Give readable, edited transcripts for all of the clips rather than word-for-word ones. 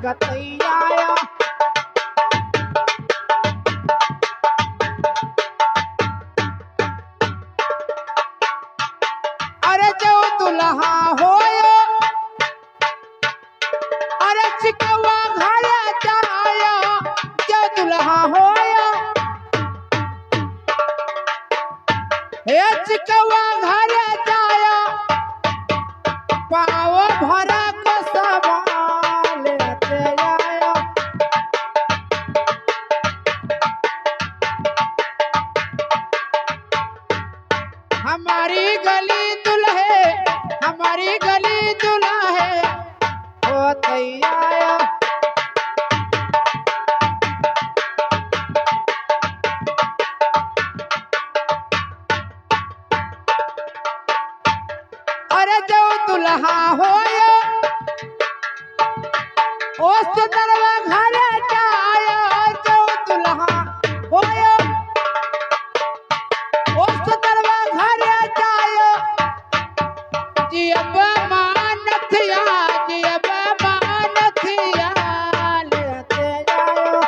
लगतैया अरे जो दुल्हा होयो अरे चिकवा घर जाया जो दुल्हा होयो हे चिकवा घर जाया पाव भरा को संभाल लेते आया हमारी गली दुल्हे हो तैयार अरे जो दुल्हा होयो उस दरवा घर जाया जो दुल्हा होयो उस दरवा घर जायो जियब मानथिया लेते जायो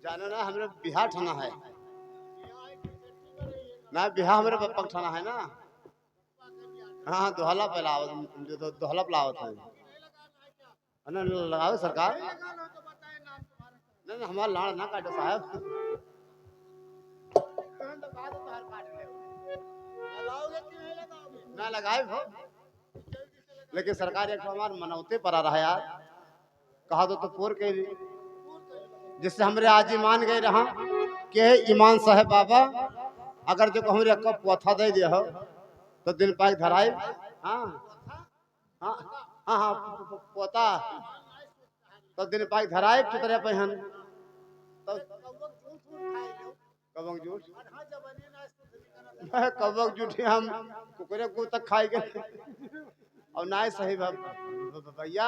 जानो ना हमरे बिहार ठाना है ना बिहार हमरे पग ठाना है ना हाँ दोहला दोहला पलावत है ना लगाओ सरकार नहीं हमारा लाड़ ना काटो साहब ना लगाए हो लेकिन सरकार एक हमारे मनौते पर आ रहा है यार कहा तो पूर के लिए जिससे हमरे आज ही मान गए रहा कि ईमान साहब बाबा अगर जो हमरे कब पोथा दे दिया हो तो दिन पाक धराए हाँ हाँ हाँ हाँ पोता तो दिन पाक धराए चुतरे पहन तो कबक जूठ कबक जूठी हम कुकरे को तक खाए गए और ना सही भैया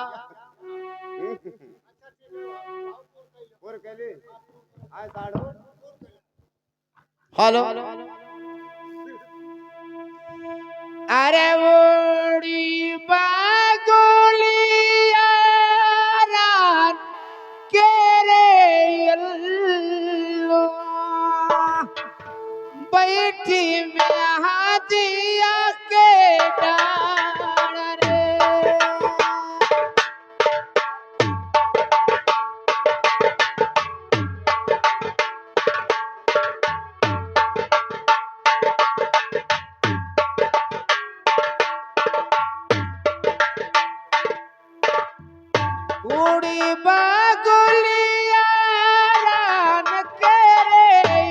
हेलो अरे ओड़ी बागुलिया रात के रे अल्लो बैठी में हाथिया के डार रे उड़ी बागुलिया रान के रे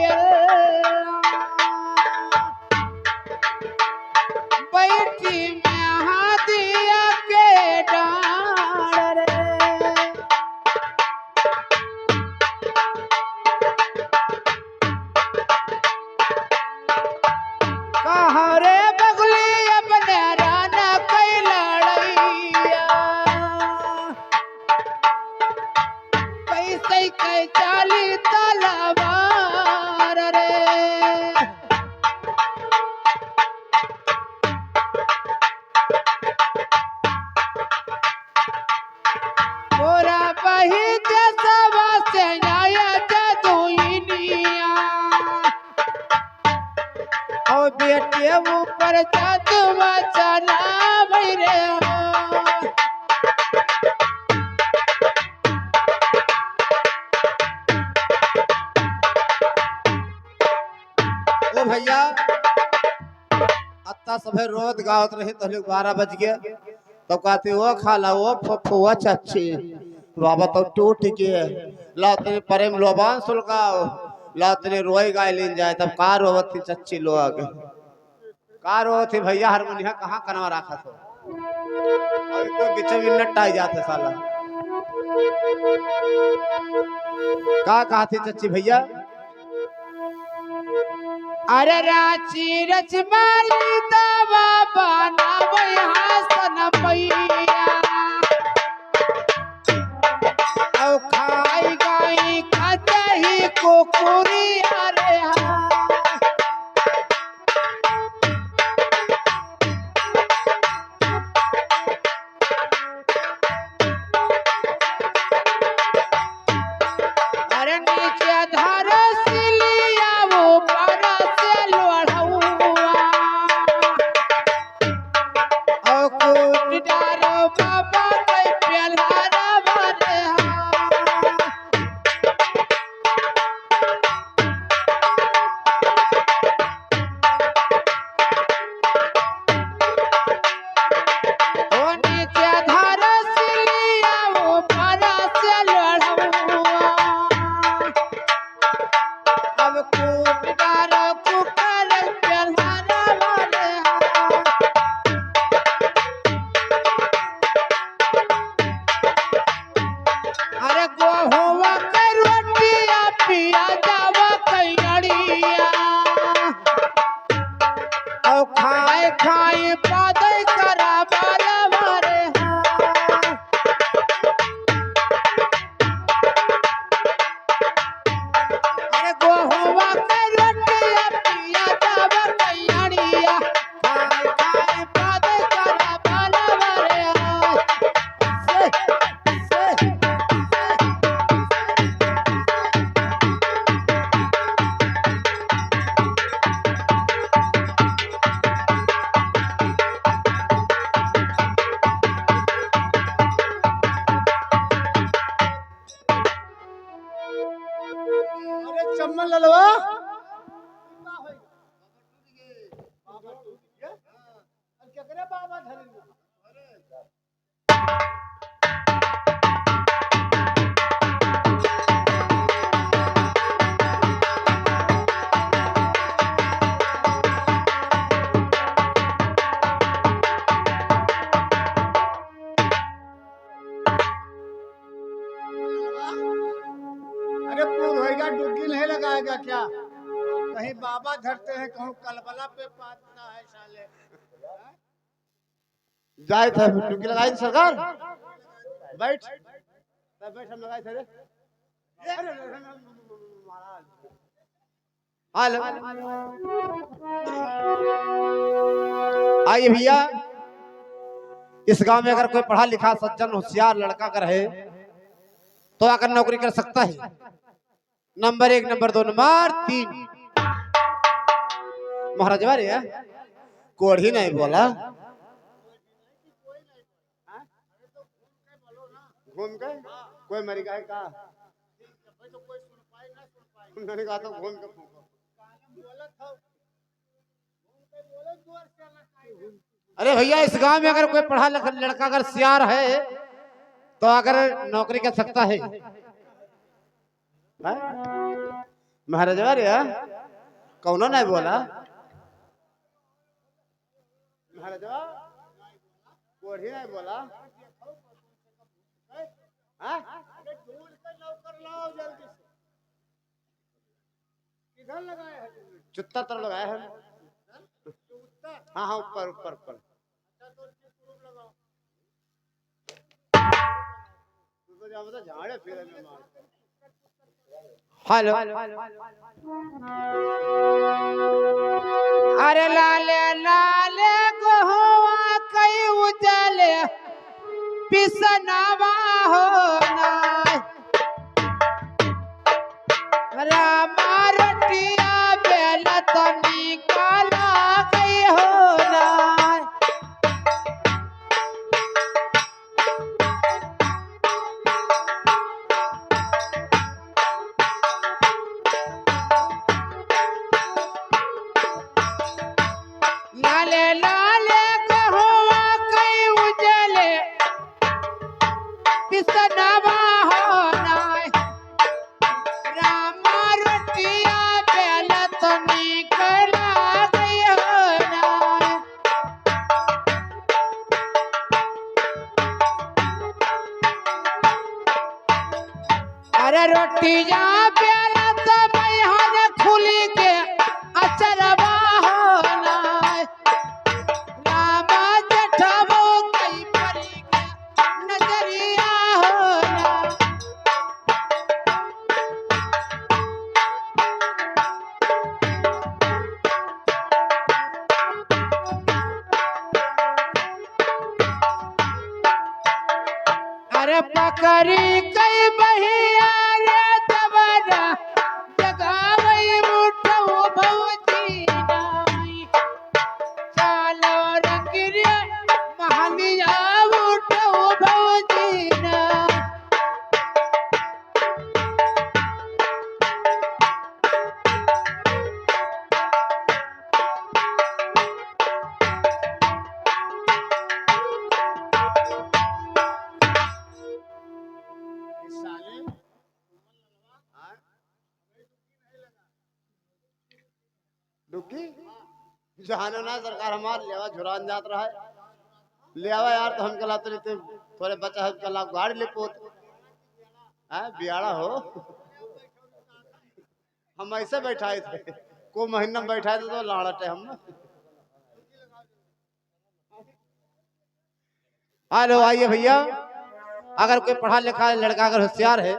बैठी में हाथिया के डार रे कहा रे बगुली अपने राना कई लड़ैया कैसे कै चाली तलवार रे पूरा बही जसवा से आया जदुइनिया और बेटे ऊपर जादुआ चला रे ओ भैया अत्ता सभे रोज गावत रहे तो 12 बज गए तब कहते वो खाला वो फफुआ चाची बाबा तो टूट के ला तेरे प्रेम लोबान सुलगाओ ला तेरे रोई गाय लेन जाए तब कार रोवती चच्ची लोग कार रोवती भैया हारमोनिया कहाँ कनवा रखा था और तो बीच में नट आ जाते साला का कहा थी चच्ची भैया अरे रांची रजमाली दवा बनावे हासन मैया मन ललवा बाबा अरे पूर होएगा, डुबकी नहीं लगाएगा क्या? कहीं बाबा धरते हैं, कहूँ कलबला पे पाता है साले। जाए थे डुबकी लगाई थी सरकार। बैठ बैठ, हम लगाए थे रे। हेलो, आइए भैया, इस गांव में अगर कोई पढ़ा लिखा सज्जन होशियार लड़का अगर है तो आकर नौकरी कर सकता है। Number 1, number 2, number 3। महाराज बारे कोढ़ी नहीं बोला, घूम के कोई मरी गए का उन्होंने कहा तो घूम के अरे भैया, इस गांव में अगर कोई पढ़ा लिखा लड़का अगर सियार है तो अगर नौकरी कर सकता है। महाराज बारे कौनो नहीं बोला, महाराज कोढ़ी नहीं बोला। किधर लगाए हैं? चुत्ता तर लगाया है। हाँ हाँ, ऊपर ऊपर ऊपर। झाड़े फिर हेलो, अरे लाले लाले गोवा कई उजले पिसनावा होना रामा रटिया बेला तो निकाला गई होना। लाले लाले गोवा कई उजले पिसनावा होना रामा रोटिया बेला तो निकला गई होना। अरे रोटिया बेला तो बहन खुली के अचरवा होना रामा जठबो कई परी के नजरिया होना। अरे पकड़ी कई बहिया रे तबरा जगावई उठो भौजी नाई चालो रंगिरिया महलिया उठो भौजी नाई। डुबकी जहानो ना सरकार हमार लेवा झुरान जात रहा है। ले आवा यार, तो हम कलाते रहते थोड़े बच्चा है कला गाड़ी ले पोत बियाड़ा हो। हम ऐसे बैठाए थे, को महीना में बैठाए थे तो लाड़ते हम। हेलो, आइए भैया, अगर कोई पढ़ा लिखा लड़का अगर होशियार है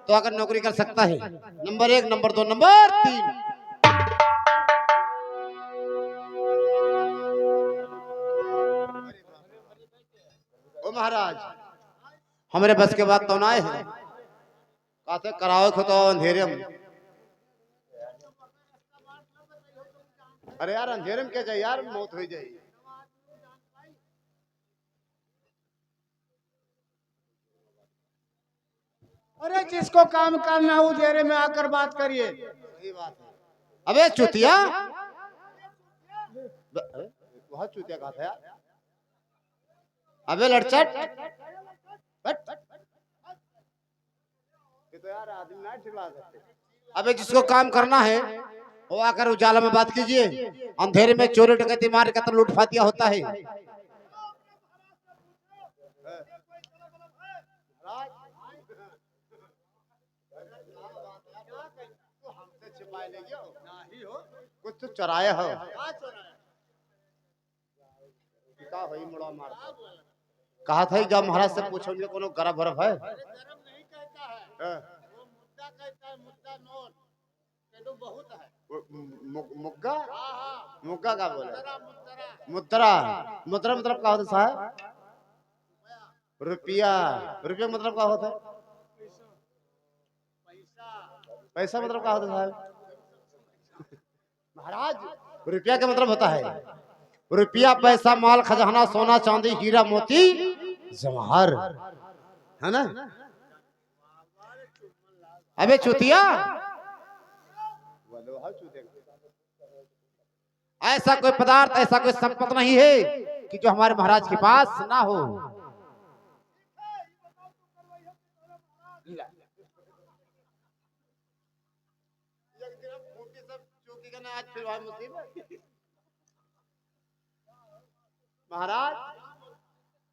तो अगर नौकरी कर सकता है। Number 1, number 2, number 3। ओ महाराज, हमारे बस के बाद तो ना आए हैं, कहते कराओ खो तो अंधेरे में। अरे यार, अंधेरे में क्या जाए यार, मौत हो जाए। अरे जिसको काम करना है उजेरे में आकर बात करिए। सही बात है। अबे चूतिया, बहुत चूतिया कहा था यार। अबे लड़चट, ये तो यार आदमी ना चिल्ला सकते। अबे जिसको काम करना है वो आकर उजाला में बात कीजिए, अंधेरे में चोरी डकैती मार कत्ल लूटफातिया होता है। कुछ तो चराया हो का भाई मुड़ा मार कहा था जब महाराज से पूछोगे कोनो गरब बरफ है। गरम नहीं कहता है, वो मुद्दा कहता है, मुद्दा नोट केडू बहुत है। मुग्गा, हाँ मुग्गा का बोले मुद्रा मुद्रा, मुद्रा मतलब क्या होता साहब? रुपया, रुपया मतलब क्या होता है? पैसा मतलब क्या होता है साहब? महाराज रुपया का मतलब होता है रुपया, पैसा, माल, खजाना, सोना, चांदी, हीरा, मोती, जवाहर, है ना? अबे चूतिया, ऐसा कोई पदार्थ, ऐसा कोई संपत्ति नहीं है कि जो हमारे महाराज के पास ना हो। आज फिर भाई मुसीबत। महाराज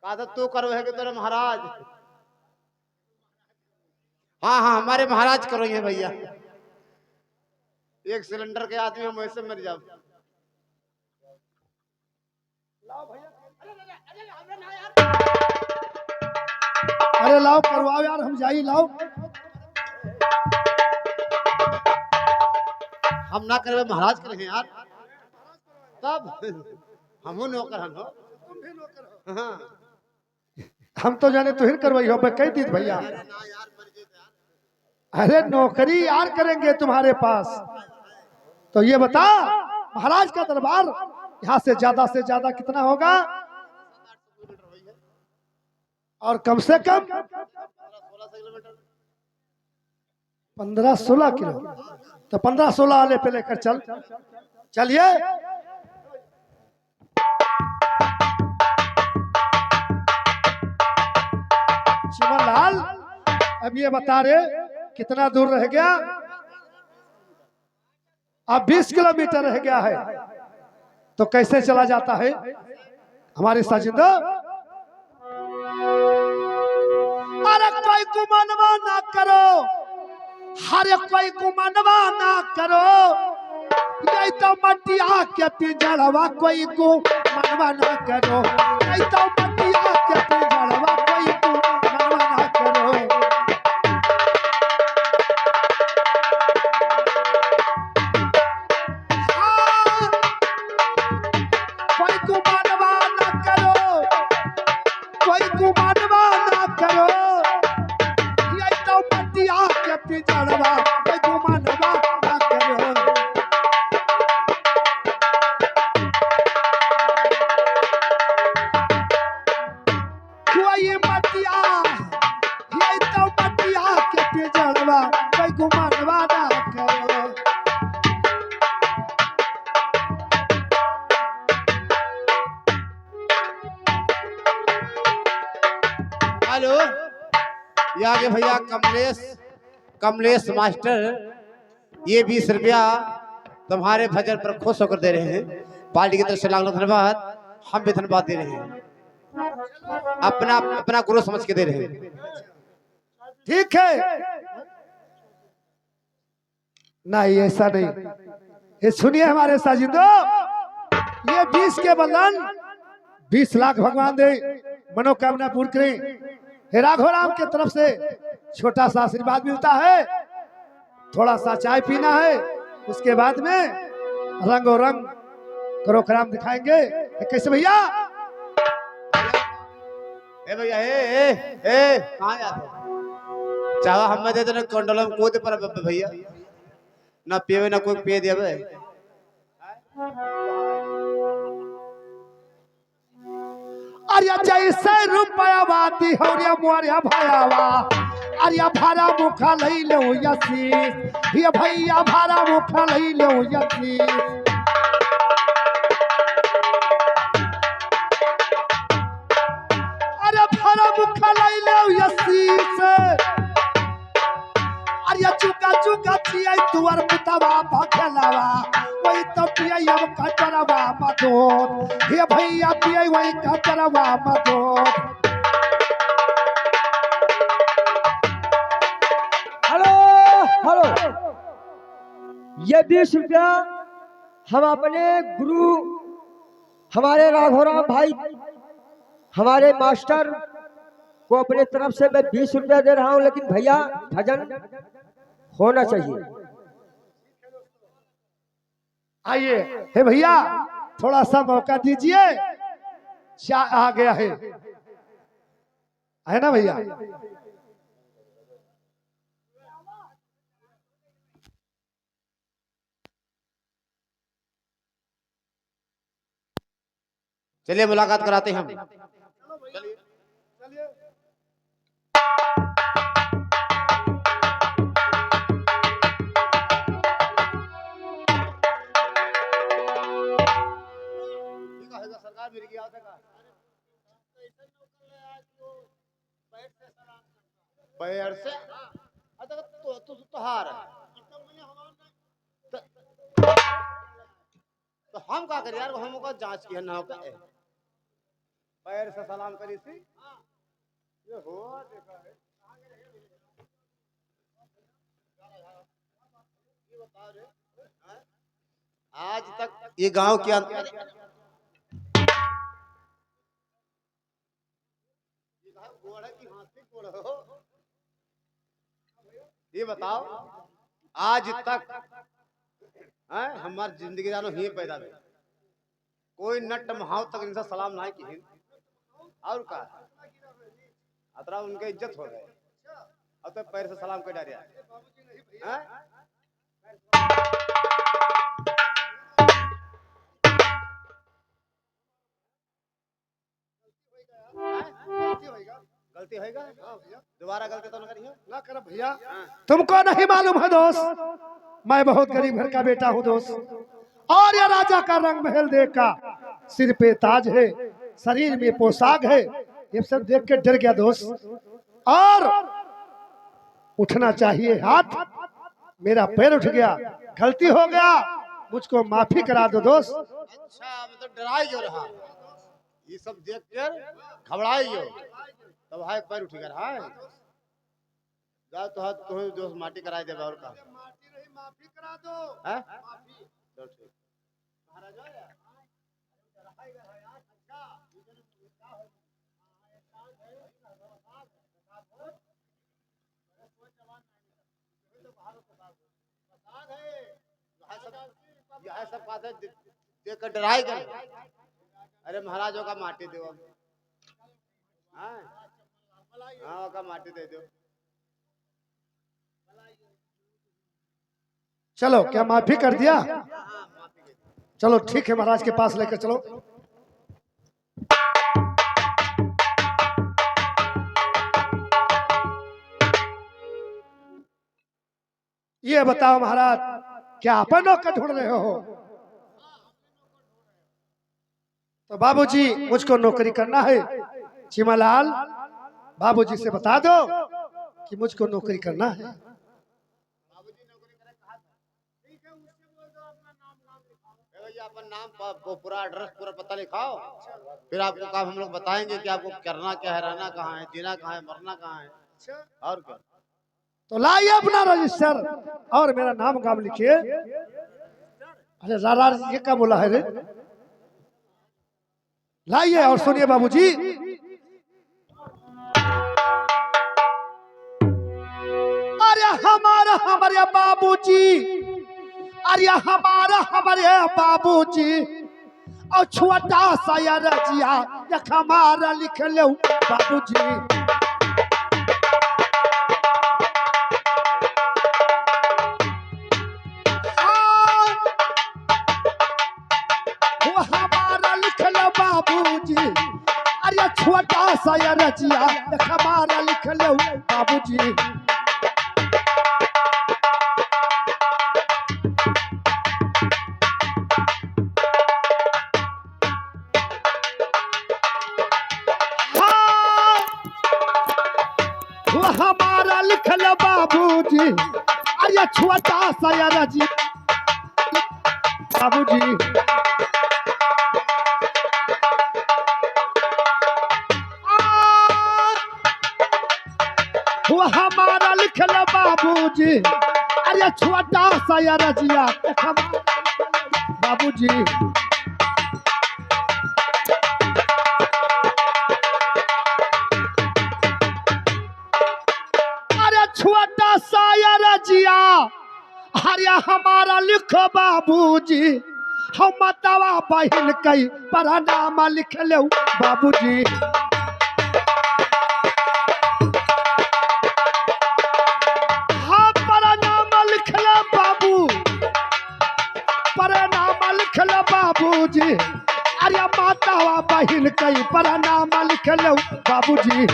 कहा था तू करो है कि तेरे महाराज। हाँ हाँ हमारे महाराज करो ये भैया, एक सिलेंडर के आदमी हम वैसे मर जाओ। अरे लाओ करवाओ यार, हम जाई लाओ। हम ना करे महाराज करे यार, तब हम नौकर हम हो। हाँ हम तो जाने तो हिर करवाई हो, कह दी भैया। अरे नौकरी यार करेंगे तुम्हारे पास, तो ये बता महाराज का दरबार यहाँ से ज्यादा कितना होगा? और कम से कम 15-16 किलो। तो 15-16 वाले पे लेकर चल। चलिए चिमनलाल, अब ये बता रहे कितना दूर रह गया? अब 20 किलोमीटर रह गया है, तो कैसे चला जाता है हमारे साजिंदा? अरे कोई गुमानवा ना करो, हरे कोई गुमानवा ना करो, नहीं तो मटिया के पिंजड़वा कोई गुमानवा ना करो, नहीं तो मटिया के पिंजड़वा कोई गुमानवा ना करो। कोई गुमानवा ना करो, कोई गुमानवा ना करो, ये तो मटिया के पिंजड़वा कोई गुमानवा ना करो। कोई मटिया, ये तो मटिया के पिंजड़वा कोई गुमानवा ना करो। हेलो, ये आगे भैया कमलेश मास्टर, ये 20 रुपया तुम्हारे भजन पर खुश होकर दे रहे हैं। पार्टी की तरफ से लाख धन्यवाद, हम भी धन्यवाद दे रहे हैं, अपना गुरु समझ के दे रहे हैं। ठीक है, नहीं ऐसा नहीं। ये सुनिए हमारे साजिंदो, ये 20 के बदलन 20 लाख भगवान दे, मनोकामना पूर्ण करें। हे राघव राम के तरफ से छोटा सा आशीर्वाद मिलता है, थोड़ा सा चाय पीना है, उसके बाद में रंगो रंग करोकराम दिखाएंगे। कैसे भैया? ए भैया ए कहाँ जाते? चाहो हमें दे देना कंडोलम कूद पर भैया, ना पिए ना कोई पिए दिया भाई। अरे जैसे रुपया बाती हो रे मोरिया भयावा, अरे भारा मुखा लई लो यसीस ये भैया भारा मुखा लई लो यसीस अरे भारा मुखा लई लो यसीस अरे चुका चुका छिया तुअर पुतवा भखलावा वही तो पिया अब कटरवा मधो हे भैया पिया वही कटरवा मधो हेलो हेलो, ये 20 रुपया हम अपने गुरु हमारे राघवराम भाई हमारे मास्टर को अपने तरफ से मैं 20 रुपया दे रहा हूं, लेकिन भैया भजन होना चाहिए। आइए हे भैया थोड़ा सा मौका दीजिए आ गया है ना भैया। चलिए मुलाकात कराते हैं हम। सरकार मिल गया पैर से तोहार तो हम का करें यार, हम का जांच किया ना होगा पैर से सलाम करी सी ये हो देखा है ये बता रहे आज तक ये गांव के अंदर ये बताओ आज तक हमारी जिंदगी जानो ही पैदा हुई कोई नट महाव तक इनसे सलाम ना की और का अतरा उनके इज्जत हो गए अब तो पैर से सलाम कर डारिया गलती होगा दोबारा गलती तो ना कर भैया। तुमको नहीं मालूम है दोस्त मैं बहुत गरीब घर का बेटा हूँ दोस्त और ये राजा का रंग महल देख का सिर पे ताज है शरीर में पोशाक है ये सब देख के डर गया दोस्त और उठना चाहिए हाथ मेरा पैर उठ गया गलती हो गया मुझको माफी करा दो दोस्त। अच्छा अब तो डराई हो रहा ये सब देख कर घबराई हो तब हाय पैर उठ गया हाय जा तो हाथ तो दोस्त माटी कराई दे और का माटी नहीं माफी करा दो हैं माफी चल ठीक महाराज आया अच्छा यह सब बात है देख कर डराई कर अरे महाराजों का माटी दो हाँ का माटी दे दो चलो क्या माफी कर दिया चलो ठीक है महाराज के पास लेकर चलो। ये बताओ महाराज क्या अपन नौकर ढूंढ रहे हो तो बाबूजी मुझको नौकरी करना है चिमालाल बाबूजी से बता दो कि मुझको नौकरी करना है। अपन नाम पूरा एड्रेस पूरा पता लिखाओ फिर आपको काम हम लोग बताएंगे कि आपको करना क्या है रहना कहाँ है जीना कहाँ है मरना कहाँ है और क्या तो लाइए अपना रजिस्टर और मेरा नाम काम लिखिए। अरे रारा ये क्या बोला है रे लाइए और सुनिए बाबूजी अरे हमारे बाबूजी अरे हमारे बाबूजी और छोटा सा या रजिया हमारा लिख लो बाबूजी छोटा सा या रजिया हमारा लिख लो बाबूजी हमारा लिखल बाबूजी अरे छोटा सा रजी बाबूजी वो हमारा लिखल बाबूजी अरे छोटा सा रजिया बाबूजी अरे छोटा सा रजिया अरे हमारा लिखो बाबूजी हम मतवा बहिन कई पर नाम लिख लो बाबूजी हाँ पर नाम लिख लो बाबू पर नाम लिख लो बाबूजी अरे मातावा बहिन कई पर नाम लिख लो बाबूजी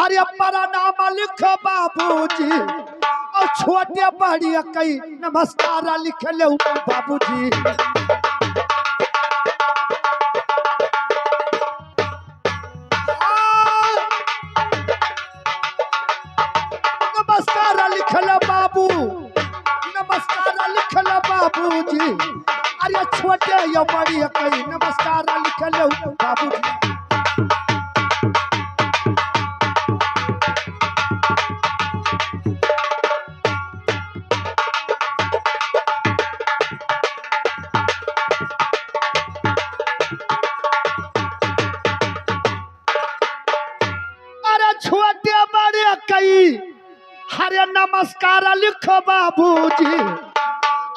हरे परा नाम लिखो बाबूजी और छोटे बड़ी कई नमस्कार लिख लो बाबूजी नमस्कार लिख लो बाबू नमस्कार लिख लो बाबूजी अरे छोटे या बड़ी कई नमस्कार लिख लो बाबूजी छोटे बड़े कई हरे नमस्कार लिखो बाबूजी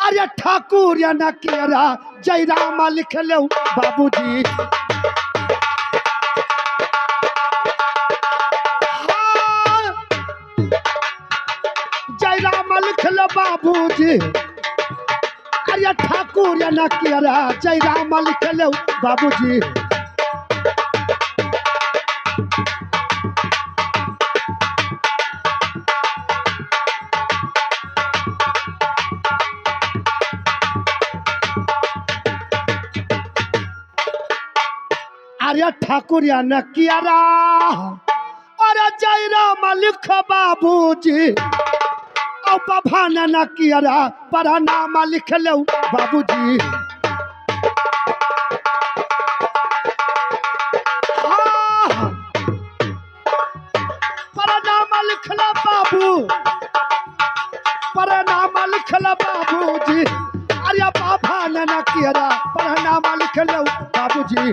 अरे ठाकुर या न केरा जय राम लिख लो बाबूजी हाँ। जय राम लिख लो बाबूजी अरे ठाकुर या न केरा जय राम लिख लो बाबूजी अरे ठाकुर या न कियारा अरे जय राम लिख बाबूजी और बभान न कियारा पर नाम लिख लो बाबूजी हाँ। पर नाम लिख लो बाबू पर नाम लिख लो बाबूजी अरे बभान न कियारा पर नाम लिख लो बाबूजी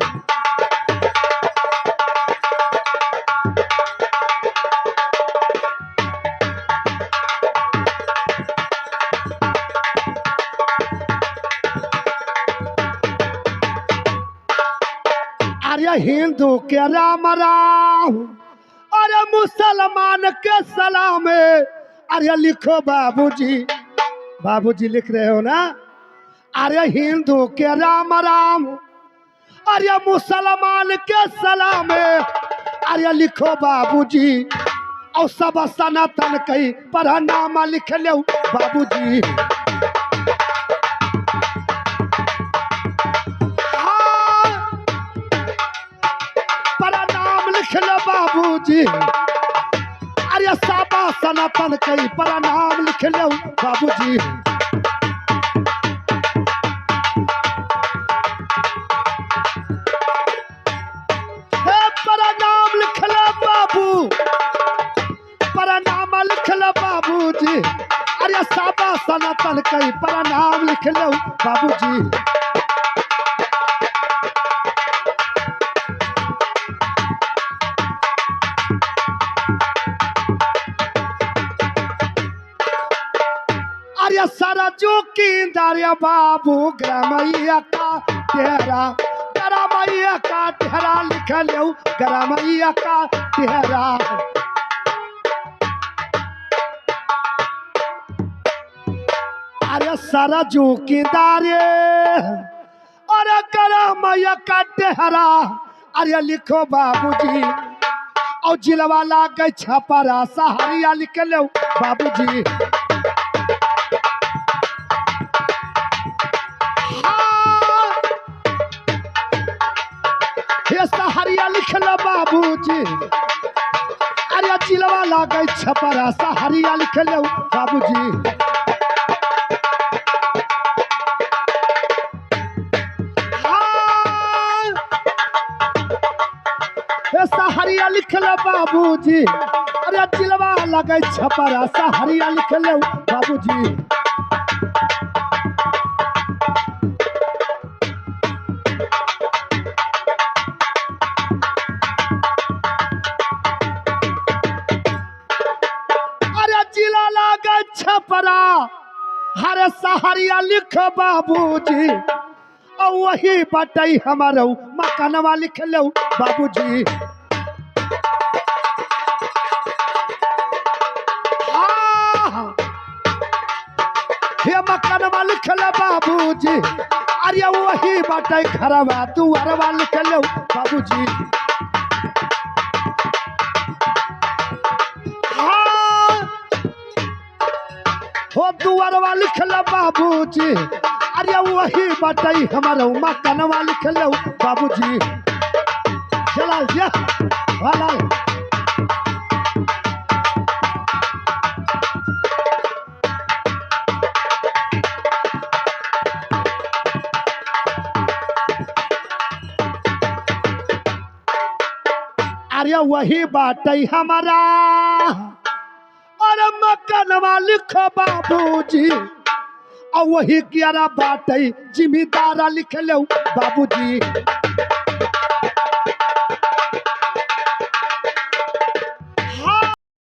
अरे हिंदू के राम राम अरे मुसलमान के सलाम अरे लिखो बाबूजी बाबूजी लिख रहे हो ना अरे हिंदू के राम राम अरे मुसलमान के सलाम अरे लिखो बाबूजी और सब सनातन कई पर नाम लिख लो बाबूजी लिख लो बाबूजी अरे साबा सनातन कई पर नाम लिख लो बाबूजी पर नाम लिख लो बाबू पर नाम लिख लो बाबूजी अरे साबा सनातन कई पर नाम लिख लो बाबूजी अरे सारा जो किंदारिया बाबू ग्रामैया का तेरा ग्रामैया का तेरा लिख लो ग्रामैया का तेरा अरे सारा जो किंदारे अरे ग्रामैया का तेरा अरे लिखो बाबूजी और जिलवा लाग गई छपरा सहारिया लिख लो बाबूजी। हाँ, हे सहारिया लिख लो बाबूजी। अरे जिलवा लाग गई छपरा सहारिया लिख लो बाबूजी। सहारिया लिख लो बाबूजी। अरे जिलवा लगे छपरा सहारिया लिख लो बाबूजी। अरे जिला लगे छपरा हरे सहारिया लिख बाबूजी। और वही बटाई हमारो मकानवा लिख लो बाबूजी। हे मकानवा लिख लो बाबूजी। अरे वही बटाई घरवा दुआरवा लिख लो बाबूजी। हो दुआरवा लिख लो बाबूजी। अरे वही बटाई हमारा मकानवा लिख लो बाबूजी। चला जा वाला अरे वही बटाई हमारा और मकानवा लिख बाबूजी। और वही 11 बाटे जिम्मेदारा लिख लो बाबूजी।